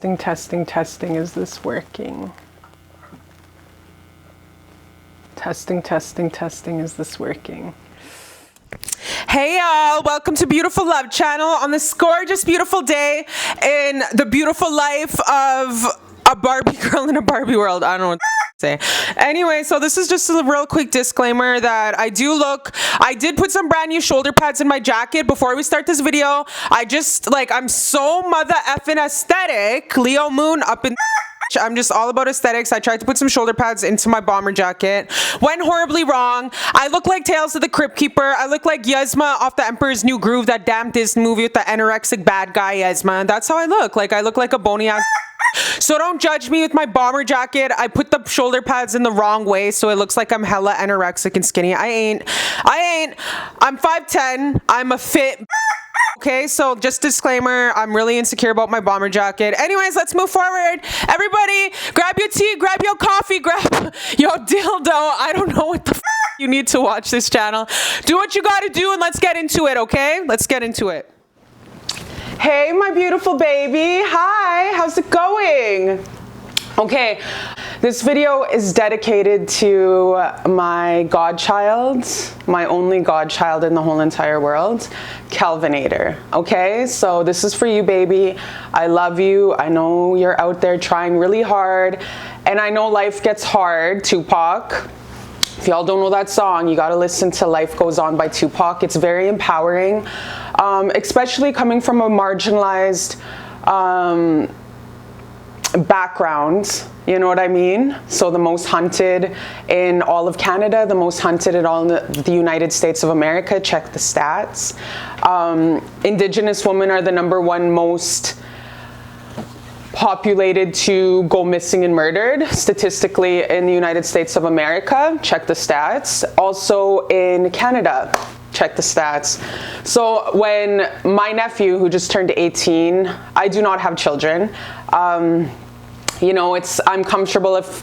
Testing, testing, is this working? Testing, testing, testing, is this working? Hey y'all, welcome to Beautiful Love Channel on this gorgeous, beautiful day in the beautiful life of a Barbie girl in a Barbie world. I don't know what to say. Anyway, so this is just a real quick disclaimer that I did put some brand new shoulder pads in my jacket before we start this video. I'm so mother effing aesthetic. Leo Moon up in I'm just all about aesthetics. I tried to put some shoulder pads into my bomber jacket. Went horribly wrong. I look like Tales of the Crypt Keeper. I look like Yzma off The Emperor's New Groove, that damn Disney movie with the anorexic bad guy Yzma. That's how I look. Like, I look like a bony ass. So don't judge me with my bomber jacket. I put the shoulder pads in the wrong way, so it looks like I'm hella anorexic and skinny. I ain't. I'm 5'10". I'm a fit. Okay, so just disclaimer, I'm really insecure about my bomber jacket. Anyways, let's move forward. Everybody, grab your tea, grab your coffee, grab your dildo. I don't know what the you need to watch this channel. Do what you gotta do and let's get into it, okay? Let's get into it. Hey, my beautiful baby. Hi, how's it going? Okay, this video is dedicated to my godchild, my only godchild in the whole entire world, Kelvinator. Okay, so this is for you, baby. I love you. I know you're out there trying really hard, and I know life gets hard, Tupac. If y'all don't know that song, you gotta listen to Life Goes On by Tupac. It's very empowering, especially coming from a marginalized background, you know what I mean? So the most hunted in all of Canada, the most hunted in all the United States of America, check the stats. Indigenous women are the #1 most populated to go missing and murdered statistically in the United States of America, check the stats. Also in Canada, check the stats. So when my nephew, who just turned 18, I do not have children, you know, I'm comfortable if,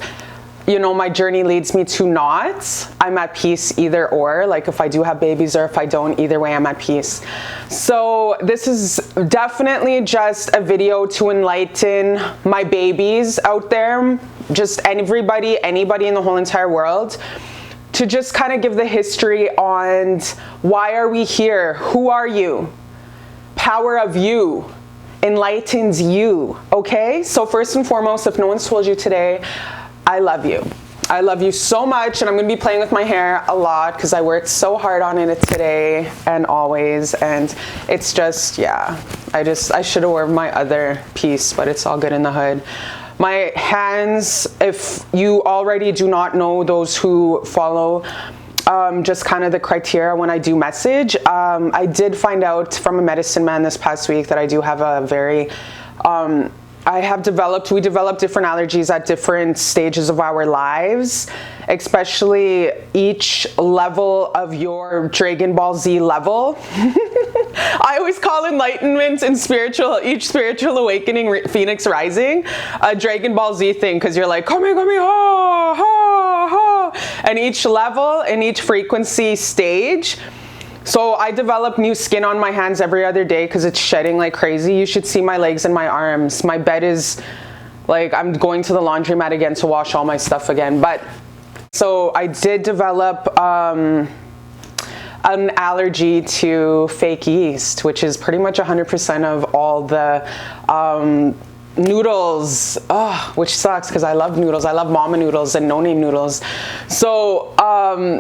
you know, my journey leads me to not. I'm at peace either or, like if I do have babies or if I don't, either way I'm at peace. So this is definitely just a video to enlighten my babies out there, just anybody in the whole entire world, to just kind of give the history on why are we here? Who are you? Power of you enlightens you, okay? So first and foremost, if no one's told you today, I love you. I love you so much, and I'm gonna be playing with my hair a lot because I worked so hard on it today and always, and it's just, yeah, I should have worn my other piece, but it's all good in the hood. My hands, if you already do not know, those who follow just kind of the criteria when I do message, I did find out from a medicine man this past week that I do have a very, we develop different allergies at different stages of our lives, especially each level of your Dragon Ball Z level. I always call enlightenment and each spiritual awakening, Phoenix Rising, a Dragon Ball Z thing, because you're like, kami, kami, ha, ha, ha. And each level and each frequency stage. So I develop new skin on my hands every other day because it's shedding like crazy. You should see my legs and my arms. My bed is like, I'm going to the laundromat again to wash all my stuff again. But so I did develop an allergy to fake yeast, which is pretty much 100% of all the noodles, which sucks because I love noodles. I love mama noodles and no-name noodles. So,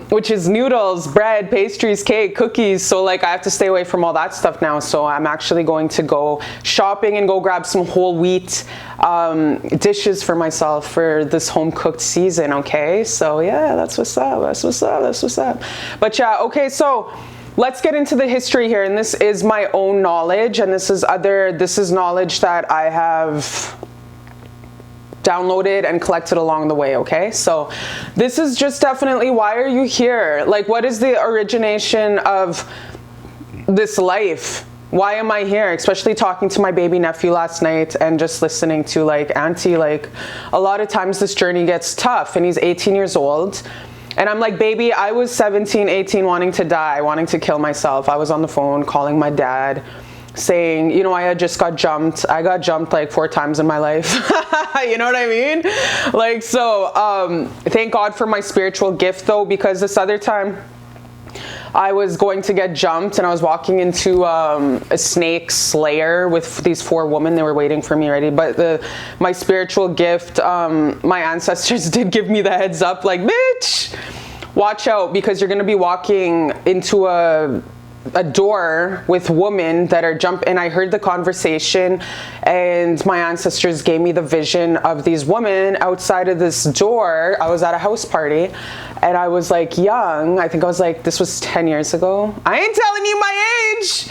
which is noodles, bread, pastries, cake, cookies. So like I have to stay away from all that stuff now. So I'm actually going to go shopping and go grab some whole wheat dishes for myself for this home cooked season. Okay. So yeah, that's what's up. That's what's up. That's what's up. But yeah, okay. So let's get into the history here, and this is my own knowledge, and this is knowledge that I have downloaded and collected along the way, okay? So this is just definitely, why are you here? Like, what is the origination of this life? Why am I here? Especially talking to my baby nephew last night and just listening to like, auntie, like a lot of times this journey gets tough, and he's 18 years old. And I'm like, baby, I was 17, 18, wanting to die, wanting to kill myself. I was on the phone calling my dad, saying, you know, I had just got jumped. I got jumped like 4 times in my life. You know what I mean? Like, so thank God for my spiritual gift though, because this other time I was going to get jumped and I was walking into a snake slayer with these 4 women. They were waiting for me already. But my spiritual gift, my ancestors did give me the heads up, like, bitch, watch out, because you're going to be walking into a door with women that are and I heard the conversation, and my ancestors gave me the vision of these women outside of this door. I was at a house party and I was like young. I think I was like, this was 10 years ago. I ain't telling you my age.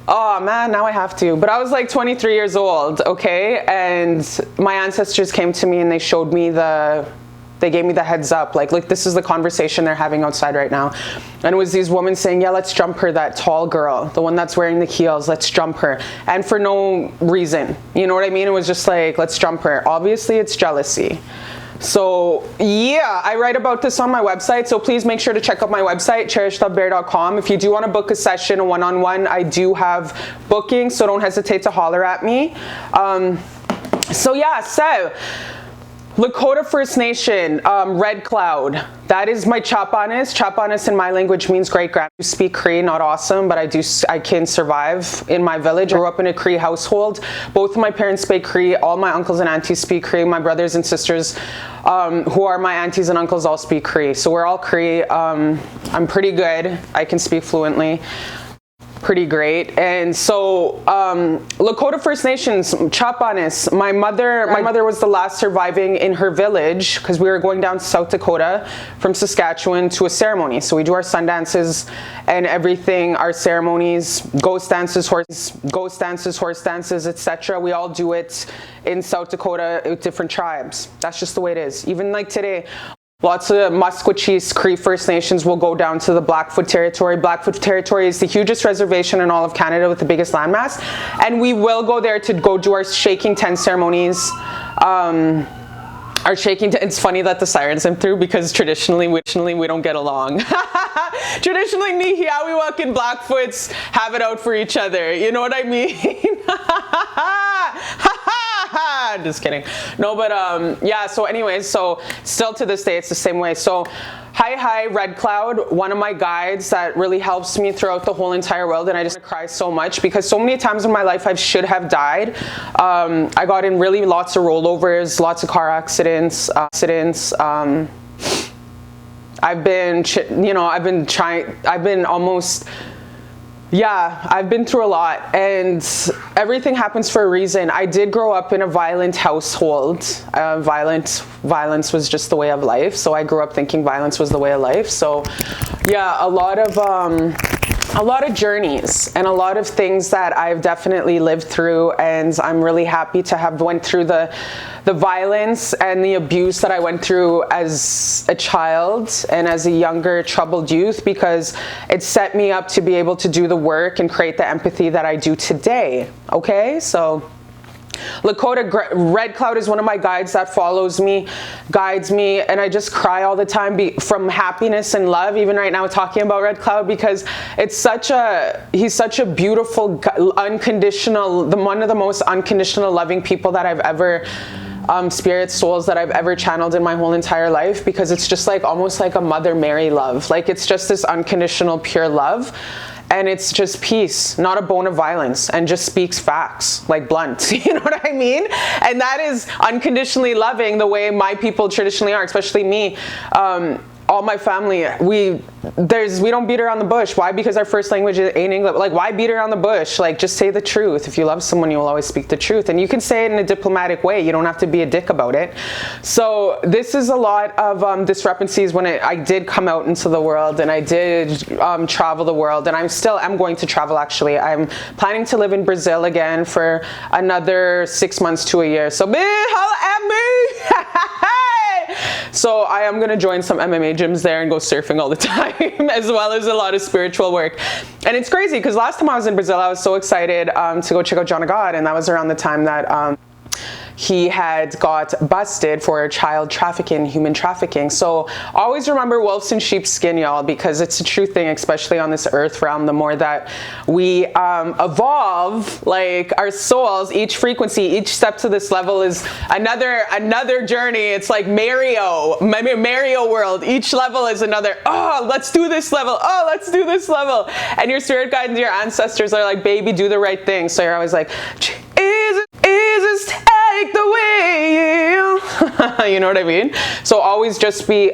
Oh man, now I have to. But I was like 23 years old, okay? And my ancestors came to me and they showed me they gave me the heads up, like, look, this is the conversation they're having outside right now. And it was these women saying, yeah, let's jump her, that tall girl, the one that's wearing the heels, let's jump her. And for no reason, you know what I mean? It was just like, let's jump her. Obviously, it's jealousy. So yeah, I write about this on my website, so please make sure to check out my website, cherishlovebear.com. If you do want to book a session, a one-on-one, I do have bookings, so don't hesitate to holler at me. So Lakota First Nation, Red Cloud. That is my Chapanis. Chapanis in my language means great grand. I speak Cree, not awesome, but I can survive in my village. I grew up in a Cree household. Both of my parents speak Cree. All my uncles and aunties speak Cree. My brothers and sisters, who are my aunties and uncles, all speak Cree. So we're all Cree. I'm pretty good. I can speak fluently. Pretty great. And so Lakota First Nations, Chapanis, my mother was the last surviving in her village, because we were going down to South Dakota from Saskatchewan to a ceremony. So we do our sun dances and everything, our ceremonies, ghost dances, horse dances, etc. We all do it in South Dakota with different tribes. That's just the way it is. Even like today, lots of Musqueam, Cree First Nations will go down to the Blackfoot Territory. Blackfoot Territory is the hugest reservation in all of Canada with the biggest landmass. And we will go there to go do our shaking tent ceremonies. It's funny that the sirens I'm through, because traditionally we don't get along. Traditionally, Nihiawiwak and Blackfoots have it out for each other. You know what I mean? Just kidding. No, but yeah, so anyways, so still to this day, it's the same way. So hi, Red Cloud, one of my guides that really helps me throughout the whole entire world. And I just cry so much, because so many times in my life I should have died. I got in really lots of rollovers, lots of car accidents. I've been I've been through a lot, and everything happens for a reason. I did grow up in a violent household. Violence was just the way of life. So I grew up thinking violence was the way of life. So yeah, a lot of journeys and a lot of things that I've definitely lived through, and I'm really happy to have went through the violence and the abuse that I went through as a child and as a younger troubled youth, because it set me up to be able to do the work and create the empathy that I do today. Okay, so Lakota Red Cloud is one of my guides that follows me, guides me, and I just cry all the time from happiness and love, even right now talking about Red Cloud, because he's such a beautiful, unconditional, one of the most unconditional loving people that I've ever spirit souls that I've ever channeled in my whole entire life, because it's just like almost like a Mother Mary love. Like, it's just this unconditional pure love, and it's just peace, not a bone of violence, and just speaks facts, like blunt. You know what I mean? And that is unconditionally loving, the way my people traditionally are, especially me. All my family, we don't beat around the bush. Why? Because our first language ain't English. Like, why beat around the bush? Like, just say the truth. If you love someone, you will always speak the truth. And you can say it in a diplomatic way. You don't have to be a dick about it. So this is a lot of discrepancies when I did come out into the world, and I did travel the world, and I'm going to travel, actually. I'm planning to live in Brazil again for another 6 months to a year. So, holla at me! So I am going to join some MMA gyms there and go surfing all the time, as well as a lot of spiritual work. And it's crazy, because last time I was in Brazil, I was so excited to go check out John of God, and that was around the time that he had got busted for child trafficking, human trafficking. So always remember wolves in sheep's skin, y'all, because it's a true thing, especially on this earth realm. The more that we evolve, like our souls, each frequency, each step to this level is another journey. It's like Mario world. Each level is another, oh, let's do this level. Oh, let's do this level. And your spirit guides, your ancestors are like, baby, do the right thing. So you're always like, Jesus, take the wheel. You know what I mean? So always just be,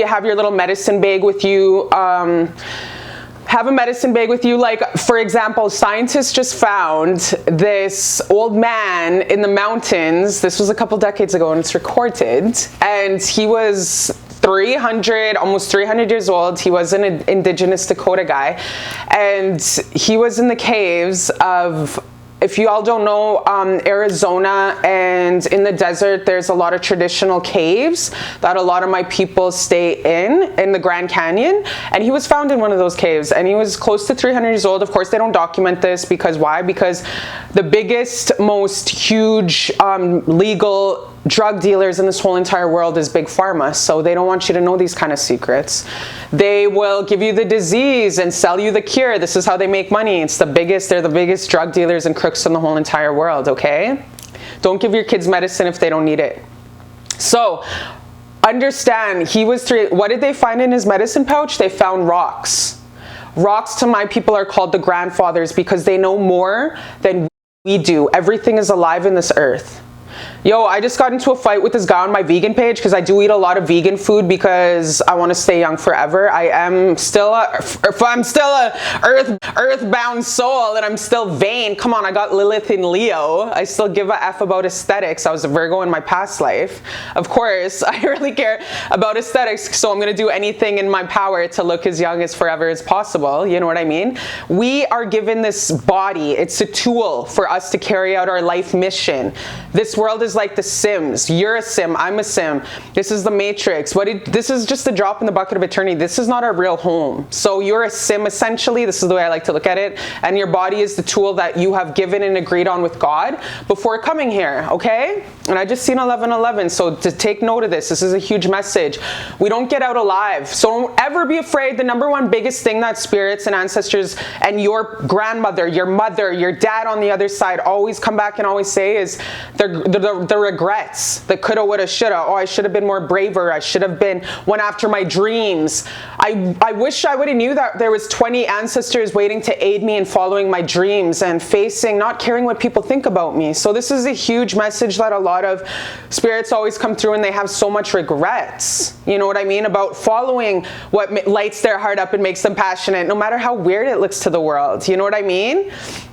have your little medicine bag with you. Have a medicine bag with you. Like, for example, scientists just found this old man in the mountains. This was a couple decades ago and it's recorded. And he was almost 300 years old. He was an indigenous Dakota guy. And he was in the caves of, if you all don't know, Arizona, and in the desert, there's a lot of traditional caves that a lot of my people stay in the Grand Canyon. And he was found in one of those caves, and he was close to 300 years old. Of course, they don't document this because why? Because the biggest, most huge legal drug dealers in this whole entire world is Big Pharma, so they don't want you to know these kind of secrets. They will give you the disease and sell you the cure. This is how they make money. They're the biggest drug dealers and crooks in the whole entire world, okay? Don't give your kids medicine if they don't need it. So, understand, what did they find in his medicine pouch? They found rocks. Rocks to my people are called the grandfathers because they know more than we do. Everything is alive in this earth. Yo, I just got into a fight with this guy on my vegan page because I do eat a lot of vegan food because I want to stay young forever. I'm still a earthbound soul and I'm still vain. Come on, I got Lilith in Leo. I still give a F about aesthetics. I was a Virgo in my past life. Of course, I really care about aesthetics, so I'm going to do anything in my power to look as young as forever as possible. You know what I mean? We are given this body. It's a tool for us to carry out our life mission. This world is like the Sims. You're a Sim, I'm a Sim. This is the Matrix. This is just a drop in the bucket of eternity. This is not our real home. So you're a Sim essentially. This is the way I like to look at it. And your body is the tool that you have given and agreed on with God before coming here, okay? And I just seen 11:11. So to take note of this is a huge message. We don't get out alive. So don't ever be afraid. The number one biggest thing that spirits and ancestors and your grandmother, your mother, your dad on the other side always come back and always say is the regrets, the coulda, woulda, shoulda. Oh, I should have been more braver. I should have went after my dreams. I wish I would have knew that there was 20 ancestors waiting to aid me in following my dreams and not caring what people think about me. So this is a huge message that a lot of spirits always come through and they have so much regrets. You know what I mean? About following what lights their heart up and makes them passionate, no matter how weird it looks to the world. You know what I mean?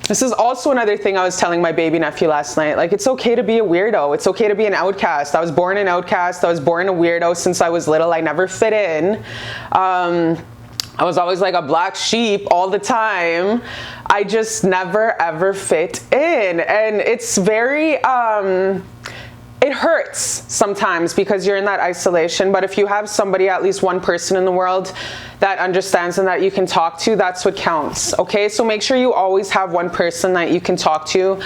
This is also another thing I was telling my baby nephew last night. Like, it's okay to be a weirdo. It's okay to be an outcast. I was born an outcast. I was born a weirdo since I was little. I never fit in. I was always like a black sheep all the time. I just never ever fit in. And it's very, it hurts sometimes because you're in that isolation. But if you have somebody, at least one person in the world that understands and that you can talk to, that's what counts. Okay, so make sure you always have one person that you can talk to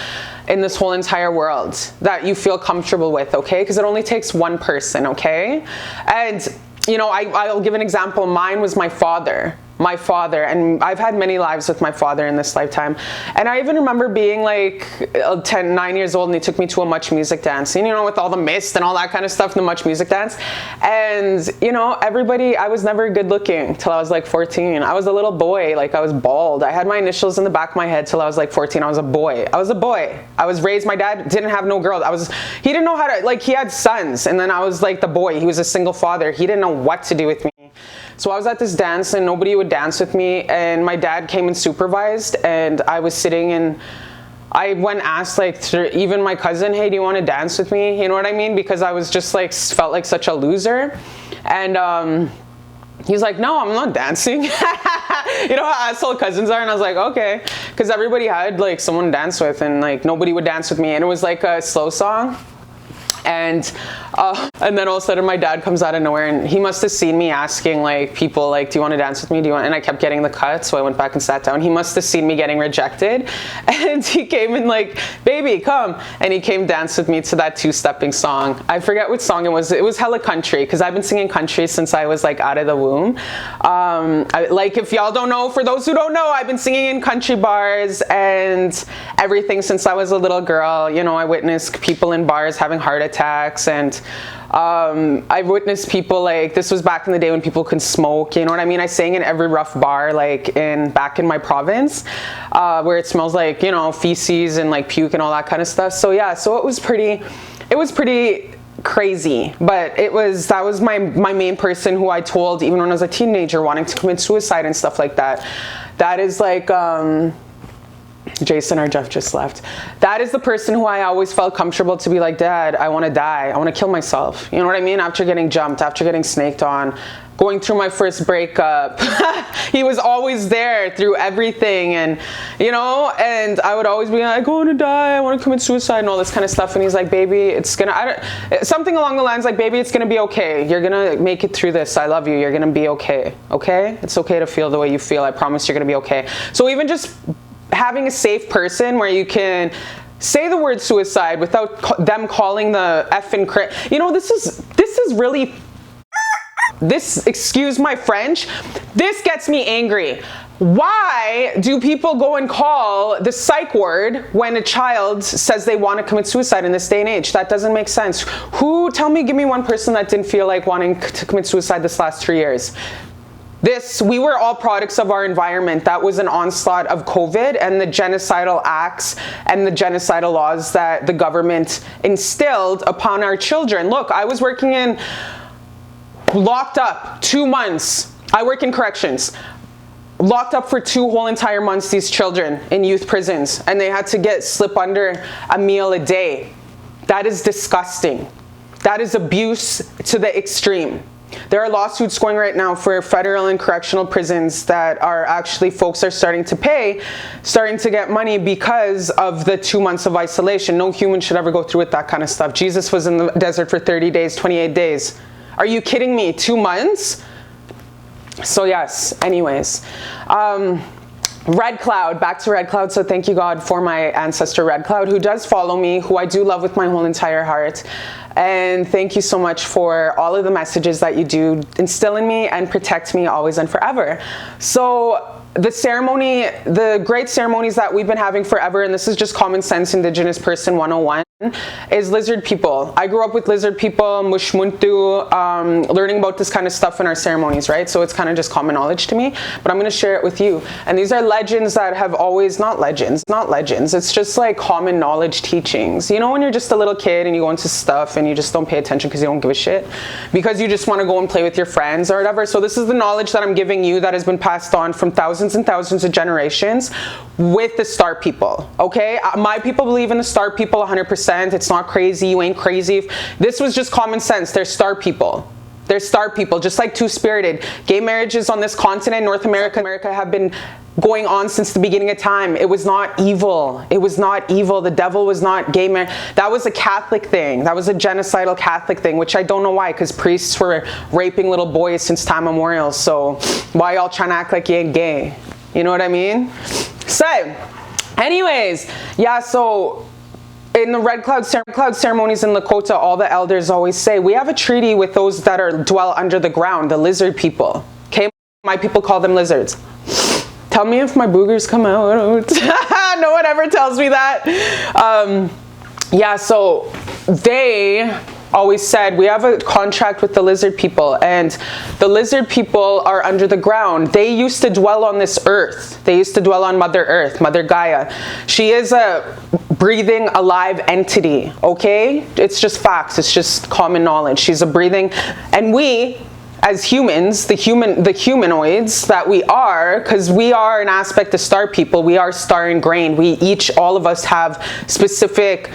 in this whole entire world that you feel comfortable with, okay? Because it only takes one person, okay? And you know, I'll give an example. Mine was my father, and I've had many lives with my father in this lifetime. And I even remember being like 9 years old and he took me to a Much Music dance, you know, with all the mist and all that kind of stuff, the Much Music dance. And, you know, I was never good looking till I was like 14. I was a little boy, like I was bald. I had my initials in the back of my head till I was like 14. I was a boy. I was raised, my dad didn't have no girls. He didn't know how to, like, he had sons, and then I was like the boy. He was a single father. He didn't know what to do with me. So I was at this dance and nobody would dance with me, and my dad came and supervised, and I was sitting and I went and asked like even my cousin, hey, do you want to dance with me? You know what I mean? Because I was just like, felt like such a loser. And he's like, no, I'm not dancing. You know how asshole cousins are? And I was like, okay. Because everybody had like someone to dance with and like nobody would dance with me. And it was like a slow song. And then all of a sudden my dad comes out of nowhere, and he must have seen me asking like people like, do you want to dance with me? And I kept getting the cut, so I went back and sat down. He must have seen me getting rejected, and he came in like, baby, come. And he came dance with me to that two-stepping song. I forget what song it was. It was hella country, because I've been singing country since I was like out of the womb. Like if y'all don't know, for those who don't know, I've been singing in country bars and everything since I was a little girl. You know, I witnessed people in bars having heart attacks, and I've witnessed people like, this was back in the day when people could smoke, you know what I mean? I sang in every rough bar, like back in my province, where it smells like, you know, feces and like puke and all that kind of stuff. So yeah, so it was pretty crazy, but that was my main person who I told even when I was a teenager wanting to commit suicide and stuff like that. That is like, Jason or Jeff just left. That is the person who I always felt comfortable to be like, Dad, I want to die. I want to kill myself. You know what I mean? After getting jumped, after getting snaked on, going through my first breakup. He was always there through everything, and you know, and I would always be like, I want to die, I want to commit suicide and all this kind of stuff. And he's like, baby, it's gonna, something along the lines like, baby, it's gonna be okay. You're gonna make it through this. I love you. You're gonna be okay. Okay? It's okay to feel the way you feel. I promise you're gonna be okay. So even just having a safe person where you can say the word suicide without them calling the effing you know, this is really, excuse my French, this gets me angry. Why do people go and call the psych ward when a child says they want to commit suicide in this day and age? That doesn't make sense. Give me one person that didn't feel like wanting to commit suicide this last 3 years. We were all products of our environment. That was an onslaught of COVID and the genocidal acts and the genocidal laws that the government instilled upon our children. Look, I was locked up 2 months. I work in corrections. Locked up for 2 whole entire months, these children in youth prisons, and they had to slip under a meal a day. That is disgusting. That is abuse to the extreme. There are lawsuits going right now for federal and correctional prisons that are actually, folks are starting to get money because of the 2 months of isolation. No human should ever go through with that kind of stuff. Jesus was in the desert for 30 days, 28 days. Are you kidding me? 2 months? So yes, anyways. Red Cloud, back to Red Cloud. So thank you, God, for my ancestor Red Cloud, who does follow me, who I do love with my whole entire heart. And thank you so much for all of the messages that you do instill in me and protect me always and forever. So the great ceremonies that we've been having forever, and this is just common sense Indigenous person 101, is lizard people. I grew up with lizard people, mushmuntu, learning about this kind of stuff in our ceremonies, right? So it's kind of just common knowledge to me, but I'm going to share it with you. And these are legends that have always, not legends, it's just like common knowledge teachings. You know, when you're just a little kid and you go into stuff and you just don't pay attention because you don't give a shit, because you just want to go and play with your friends or whatever. So this is the knowledge that I'm giving you that has been passed on from thousands and thousands of generations with the star people, okay? My people believe in the star people 100%. It's not crazy. You ain't crazy. This was just common sense. They're star people. They're star people, just like two-spirited. Gay marriages on this continent, North America, have been going on since the beginning of time. It was not evil. It was not evil. The devil was not gay marriage. That was a Catholic thing. That was a genocidal Catholic thing, which I don't know why, because priests were raping little boys since time immemorial. So why y'all trying to act like you ain't gay? You know what I mean? So, anyways, yeah, so in the Red Cloud ceremonies in Lakota, all the elders always say, we have a treaty with those that dwell under the ground, the lizard people. Okay, my people call them lizards. Tell me if my boogers come out. No one ever tells me that. Yeah, so they always said, we have a contract with the lizard people, and the lizard people are under the ground. They used to dwell on this earth. They used to dwell on Mother Earth, Mother Gaia. She is a breathing, alive entity, okay? It's just facts. It's just common knowledge. She's a breathing, and we, as humans, the humanoids that we are, because we are an aspect of star people, we are star ingrained. All of us have specific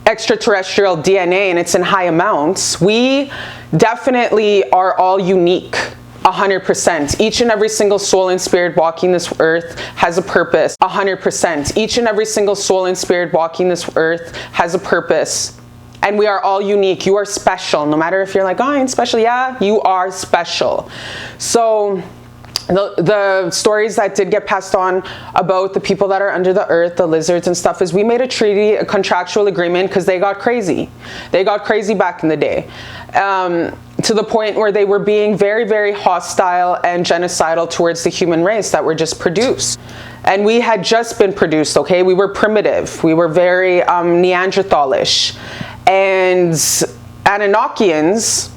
extraterrestrial DNA, and it's in high amounts. We definitely are all unique, 100%. Each and every single soul and spirit walking this earth has a purpose, 100%. Each and every single soul and spirit walking this earth has a purpose. And we are all unique. You are special. No matter if you're like, oh, I ain't special. Yeah, you are special. So the stories that did get passed on about the people that are under the earth, the lizards and stuff, is we made a treaty, a contractual agreement, because they got crazy. They got crazy back in the day. To the point where they were being very, very hostile and genocidal towards the human race that were just produced. And we had just been produced, okay? We were primitive. We were very Neanderthalish. And Anunnakians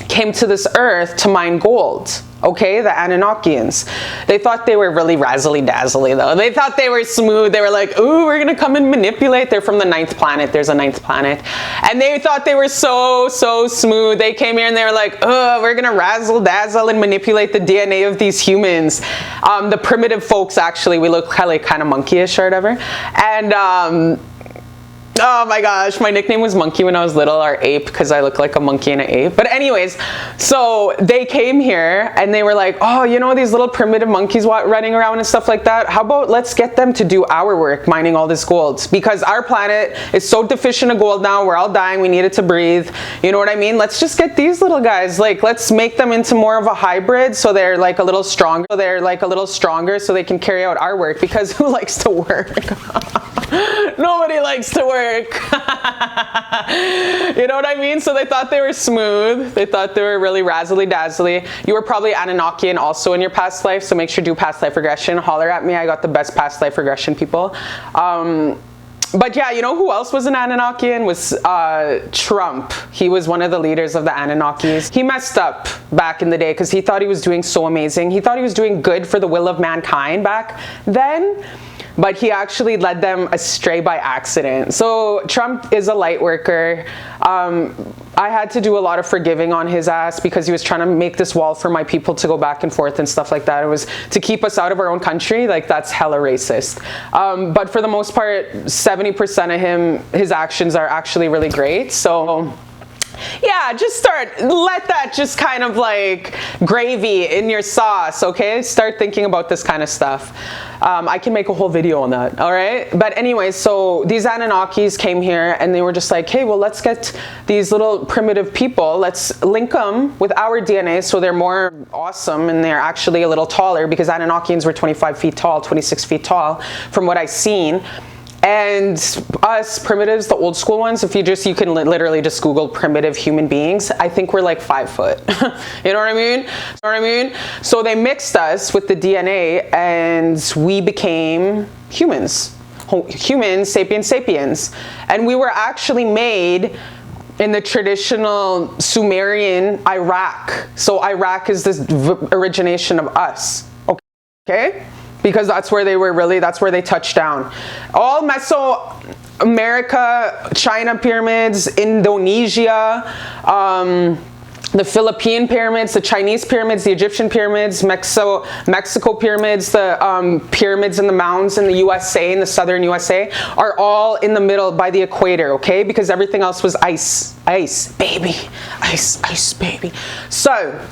came to this earth to mine gold. Okay, the Anunnakians. They thought they were really razzly-dazzly though. They thought they were smooth. They were like, ooh, we're gonna come and manipulate. They're from the 9th planet. There's a 9th planet. And they thought they were so smooth. They came here and they were like, oh, we're gonna razzle-dazzle and manipulate the DNA of these humans. The primitive folks, actually, we look kind of monkeyish or whatever. And oh my gosh, my nickname was Monkey when I was little, or Ape, because I look like a monkey and an ape. But anyways, so they came here and they were like, oh, you know, these little primitive monkeys running around and stuff like that. How about let's get them to do our work, mining all this gold? Because our planet is so deficient of gold now. We're all dying. We need it to breathe. You know what I mean? Let's just get these little guys. Like, let's make them into more of a hybrid so they're like a little stronger. So they can carry out our work. Because who likes to work? Nobody likes to work. You know what I mean? So they thought they were smooth. They thought they were really razzly-dazzly. You were probably Anunnakian also in your past life, so make sure to do past life regression. Holler at me. I got the best past life regression people. But yeah, you know who else was an Anunnakian? Was Trump. He was one of the leaders of the Anunnakis. He messed up back in the day because he thought he was doing so amazing. He thought he was doing good for the will of mankind back then. But he actually led them astray by accident. So Trump is a light worker. I had to do a lot of forgiving on his ass because he was trying to make this wall for my people to go back and forth and stuff like that. It was to keep us out of our own country. Like, that's hella racist. But for the most part, 70% of his actions are actually really great. So yeah, just let that just kind of like gravy in your sauce, okay? Start thinking about this kind of stuff. I can make a whole video on that, all right? But anyway, so these Anunnakis came here and they were just like, hey, well, let's get these little primitive people, let's link them with our DNA so they're more awesome and they're actually a little taller, because Anunnakians were 25 feet tall, 26 feet tall, from what I've seen. And us primitives, the old school ones, you can literally just Google primitive human beings. I think we're like 5 foot. You know what I mean? So they mixed us with the DNA and we became humans. Humans, sapiens sapiens. And we were actually made in the traditional Sumerian Iraq. So Iraq is this origination of us. Okay? Because that's where they touched down. All Mesoamerica, China pyramids, Indonesia, the Philippine pyramids, the Chinese pyramids, the Egyptian pyramids, Mexico pyramids, the pyramids and the mounds in the USA, in the southern USA, are all in the middle by the equator, okay? Because everything else was ice, baby. So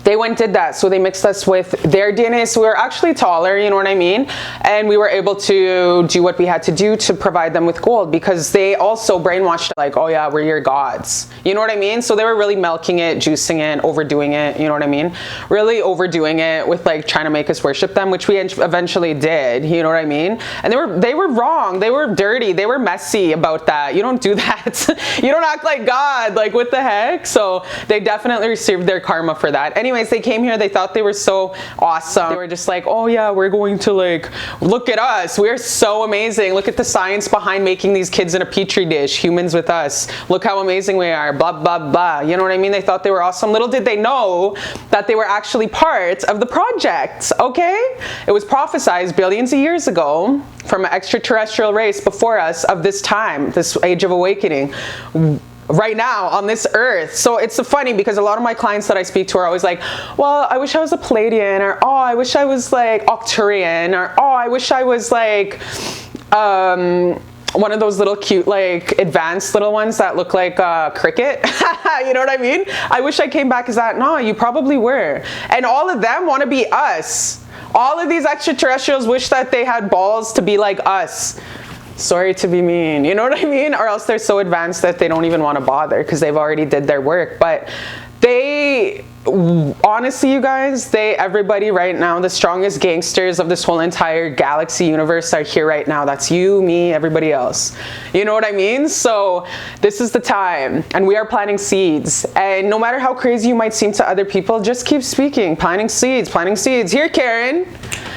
they went and did that. So they mixed us with their DNA. So we were actually taller, you know what I mean? And we were able to do what we had to do to provide them with gold, because they also brainwashed like, oh yeah, we're your gods. You know what I mean? So they were really milking it, juicing it, overdoing it, you know what I mean? Really overdoing it with like trying to make us worship them, which we eventually did, you know what I mean? And they were wrong. They were dirty. They were messy about that. You don't do that. You don't act like God. Like, what the heck? So they definitely received their karma for that. Anyways, they came here, they thought they were so awesome. They were just like, oh yeah, we're going to like, look at us. We're so amazing. Look at the science behind making these kids in a petri dish, humans with us. Look how amazing we are, blah, blah, blah. You know what I mean? They thought they were awesome. Little did they know that they were actually part of the project, okay? It was prophesized billions of years ago from an extraterrestrial race before us of this time, this age of awakening, right now on this earth. So it's funny because a lot of my clients that I speak to are always like, well, I wish I was a Pleiadian, or oh, I wish I was like Arcturian, or oh, I wish I was like one of those little cute, like advanced little ones that look like cricket. You know what I mean? I wish I came back as that. No, you probably were. And all of them want to be us. All of these extraterrestrials wish that they had balls to be like us. Sorry to be mean, you know what I mean? Or else they're so advanced that they don't even want to bother because they've already did their work. But they, honestly, you guys, everybody right now, the strongest gangsters of this whole entire galaxy universe are here right now. That's you, me, everybody else. You know what I mean? So this is the time, and we are planting seeds. And no matter how crazy you might seem to other people, just keep speaking, planting seeds, planting seeds. Here, Karen.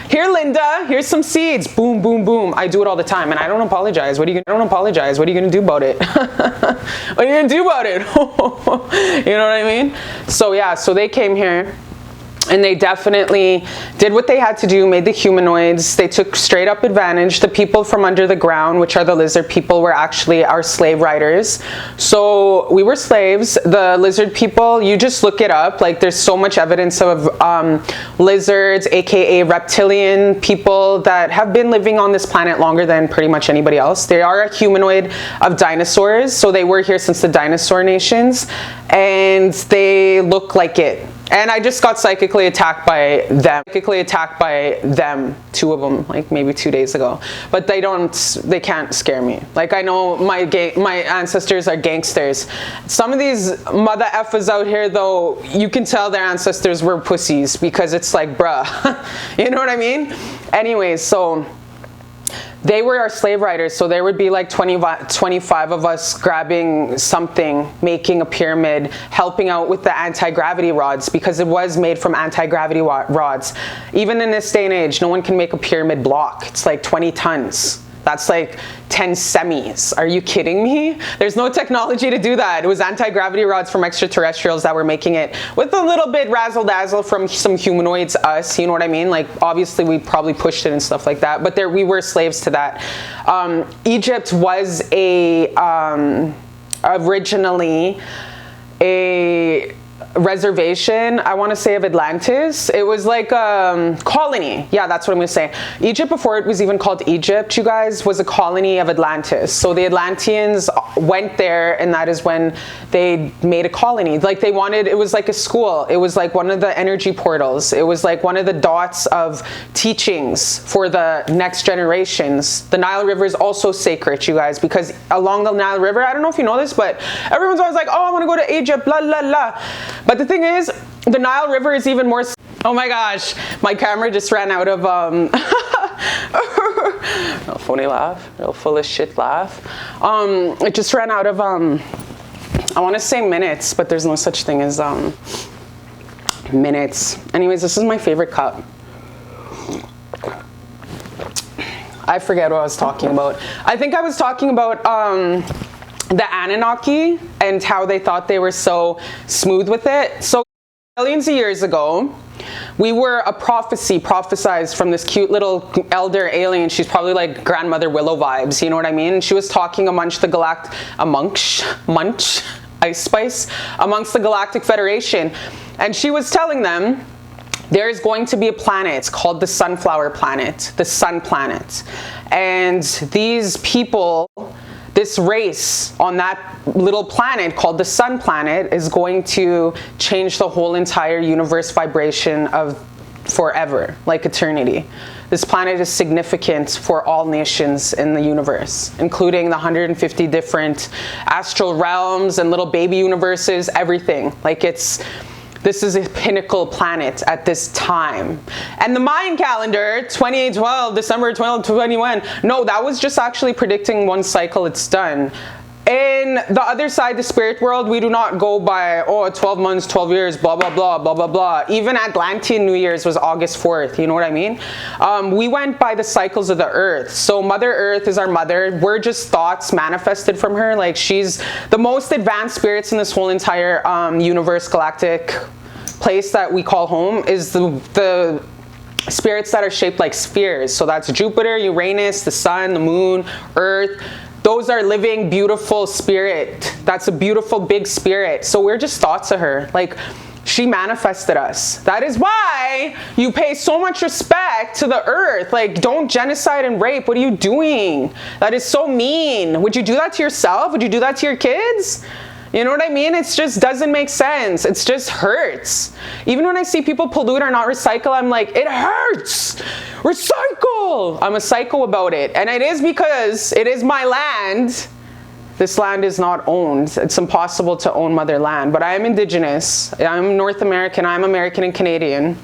Here, Linda, here's some seeds. Boom, boom, boom. I do it all the time, and I don't apologize. What are you gonna do about it? What are you gonna do about it? You know what I mean? So yeah, so they came here, and they definitely did what they had to do, made the humanoids. They took straight up advantage. The people from under the ground, which are the lizard people, were actually our slave riders. So we were slaves. The lizard people, you just look it up. Like, there's so much evidence of lizards, aka reptilian people, that have been living on this planet longer than pretty much anybody else. They are a humanoid of dinosaurs. So they were here since the dinosaur nations, and they look like it. And I just got psychically attacked by them, two of them, like maybe 2 days ago. But they can't scare me. Like, I know my ancestors are gangsters. Some of these mother effers out here, though, you can tell their ancestors were pussies, because it's like, bruh, you know what I mean? Anyways, so they were our slave riders, so there would be like 25 of us grabbing something, making a pyramid, helping out with the anti-gravity rods, because it was made from anti-gravity rods. Even in this day and age, no one can make a pyramid block. It's like 20 tons. That's like 10 semis. Are you kidding me? There's no technology to do that. It was anti-gravity rods from extraterrestrials that were making it, with a little bit razzle-dazzle from some humanoids, us, you know what I mean? Like, obviously we probably pushed it and stuff like that, but we were slaves to that. Egypt was originally a reservation, I want to say, of Atlantis. It was like a colony. Yeah, that's what I'm going to say. Egypt, before it was even called Egypt, you guys, was a colony of Atlantis. So the Atlanteans went there, and that is when they made a colony. Like, they wanted, it was like a school. It was like one of the energy portals. It was like one of the dots of teachings for the next generations. The Nile River is also sacred, you guys, because along the Nile River, I don't know if you know this, but everyone's always like, oh, I want to go to Egypt, la la la. But the thing is, the Nile River is even more... Oh my gosh, my camera just ran out of... real funny laugh, real full of shit laugh. It just ran out of... I want to say minutes, but there's no such thing as minutes. Anyways, this is my favorite cup. I forget what I was talking about. I think I was talking about... the Anunnaki and how they thought they were so smooth with it. So millions of years ago, we were a prophesized from this cute little elder alien. She's probably like Grandmother Willow vibes, you know what I mean? She was talking amongst the amongst the Galactic Federation. And she was telling them, there is going to be a planet called the Sunflower Planet, the Sun Planet. And these people, this race on that little planet called the Sun Planet, is going to change the whole entire universe vibration of forever, like eternity. This planet is significant for all nations in the universe, including the 150 different astral realms and little baby universes, everything. Like, this is a pinnacle planet at this time. And the Mayan calendar, 2812, December 1221, no, that was just actually predicting one cycle, it's done. In the other side, the spirit world, we do not go by, 12 months, 12 years, blah, blah, blah, blah, blah, blah. Even Atlantean New Year's was August 4th, you know what I mean? We went by the cycles of the earth. So Mother Earth is our mother. We're just thoughts manifested from her. Like, she's the most advanced spirits in this whole entire universe, galactic place that we call home, is the spirits that are shaped like spheres. So that's Jupiter, Uranus, the sun, the moon, Earth. Those are living, beautiful spirit. That's a beautiful, big spirit. So we're just thoughts of her. Like, she manifested us. That is why you pay so much respect to the earth. Like, don't genocide and rape. What are you doing? That is so mean. Would you do that to yourself? Would you do that to your kids? You know what I mean? It just doesn't make sense. It just hurts. Even when I see people pollute or not recycle, I'm like, it hurts. recycle. I'm a psycho about it. And it is because it is my land. This land is not owned. It's impossible to own motherland, but I am Indigenous. I'm North American. I'm American and Canadian.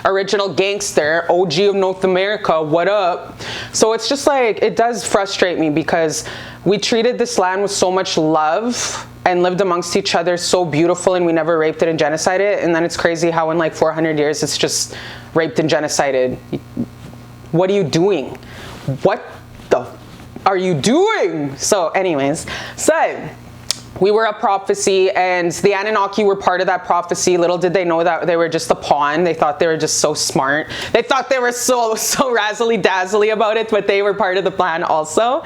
Original gangster, OG of North America, what up? So it's just like, it does frustrate me because we treated this land with so much love and lived amongst each other so beautiful, and we never raped it and genocided it. And then it's crazy how in like 400 years it's just raped and genocided. What are you doing? What the are you doing? So anyways, so we were a prophecy, and the Anunnaki were part of that prophecy. Little did they know that they were just a pawn. They thought they were just so smart. They thought they were so razzly dazzly about it, but they were part of the plan also.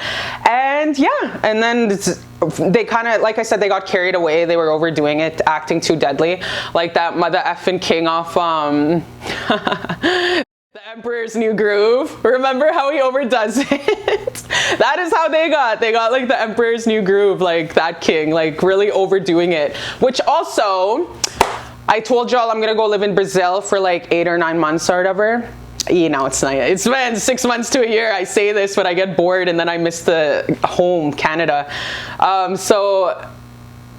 And yeah, and then they kind of, like I said, they got carried away. They were overdoing it, acting too deadly, like that mother effing king off The Emperor's New Groove. Remember how he overdoes it? That is how they got like the Emperor's New Groove, like that king, like really overdoing it. Which also, I told y'all I'm gonna go live in Brazil for like 8 or 9 months or whatever. You know, it's been 6 months to a year. I say this, but I get bored and then I miss the home, Canada. So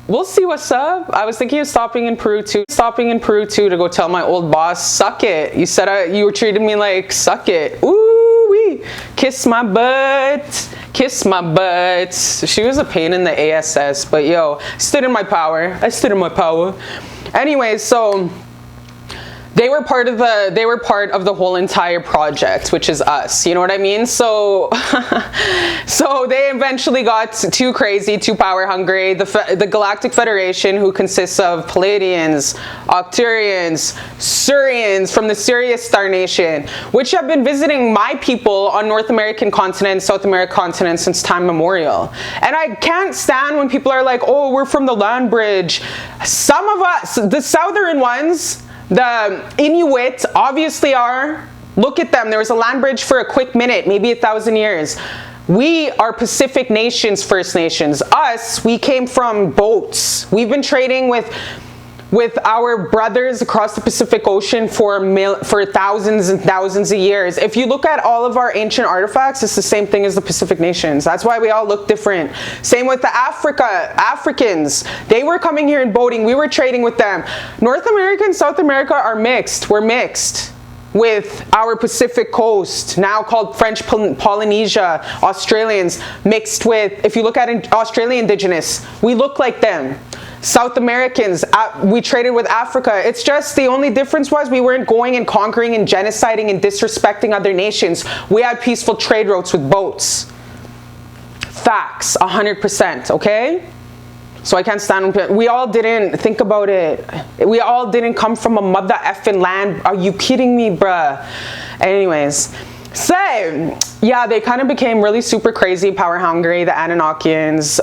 we'll see what's up. I was thinking of stopping in Peru too to go tell my old boss, suck it. You said you were treating me like suck it. Ooh wee. Kiss my butt. Kiss my butt. She was a pain in the ass, but yo, stood in my power. I stood in my power. Anyways, so they were part of the whole entire project, which is us. You know what I mean? So, so they eventually got too crazy, too power hungry. The Galactic Federation, who consists of Pleiadians, Arcturians, Surians from the Sirius Star Nation, which have been visiting my people on North American continent, South American continent since time immemorial. And I can't stand when people are like, oh, we're from the land bridge. Some of us, the southern ones, the Inuit obviously are. Look at them. There was a land bridge for a quick minute, maybe 1,000 years. We are Pacific Nations, First Nations. Us, we came from boats. We've been trading with our brothers across the Pacific Ocean for thousands and thousands of years. If you look at all of our ancient artifacts, it's the same thing as the Pacific Nations. That's why we all look different. Same with the Africans. They were coming here and boating. We were trading with them. North America and South America are mixed. We're mixed with our Pacific coast, now called French Polynesia, Australians, mixed with, if you look at Australian Indigenous, we look like them. South Americans, we traded with Africa. It's just the only difference was we weren't going and conquering and genociding and disrespecting other nations. We had peaceful trade routes with boats. Facts, 100%, okay? So I can't stand, we all didn't, think about it. We all didn't come from a mother effing land. Are you kidding me, bruh? Anyways. So, yeah, they kind of became really super crazy, power hungry, the Anunnakians.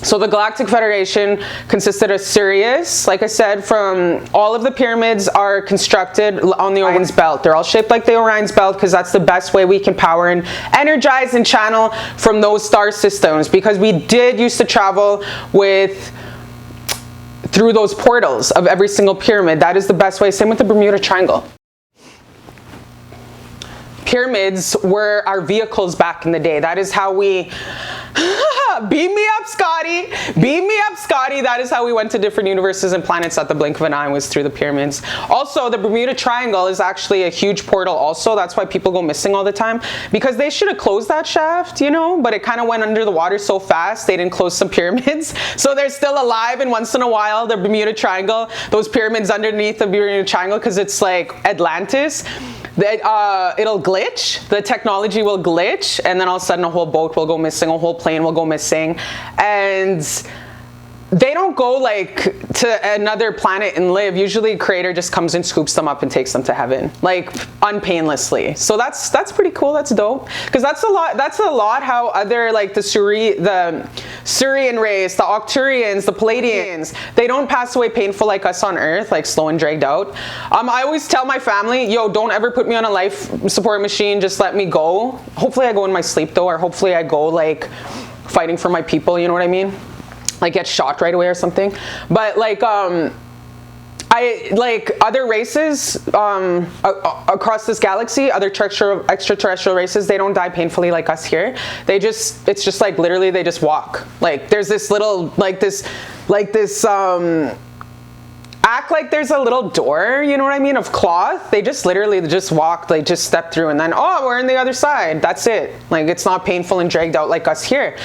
So the Galactic Federation consisted of Sirius. Like I said, from all of the pyramids are constructed on the Orion's belt. They're all shaped like the Orion's belt because that's the best way we can power and energize and channel from those star systems, because we did used to travel through those portals of every single pyramid. That is the best way. Same with the Bermuda Triangle. Pyramids were our vehicles back in the day. That is how we beam me up, Scotty. Beam me up, Scotty. That is how we went to different universes and planets at the blink of an eye, was through the pyramids. Also, the Bermuda Triangle is actually a huge portal also. That's why people go missing all the time, because they should have closed that shaft, you know, but it kind of went under the water so fast they didn't close some pyramids. So they're still alive, and once in a while, the Bermuda Triangle, those pyramids underneath the Bermuda Triangle, because it's like Atlantis, it'll glitch, the technology will glitch, and then all of a sudden a whole boat will go missing, a whole plane will go missing, and they don't go like to another planet and live. Usually a creator just comes and scoops them up and takes them to heaven, like unpainlessly. So that's pretty cool. That's dope, because that's a lot how other, like the Surian race, the Arcturians, the Pleiadians, they don't pass away painful like us on Earth, like slow and dragged out. I always tell my family, yo, don't ever put me on a life support machine, just let me go. Hopefully I go in my sleep though, or hopefully I go like fighting for my people, you know what I mean? Like get shot right away or something. But like I I like other races across this galaxy, other extraterrestrial races, they don't die painfully like us here. It's just like literally they just walk. Like there's this little, act like there's a little door, you know what I mean, of cloth. They just literally just walk, they just step through and then, oh, we're on the other side. That's it. Like it's not painful and dragged out like us here.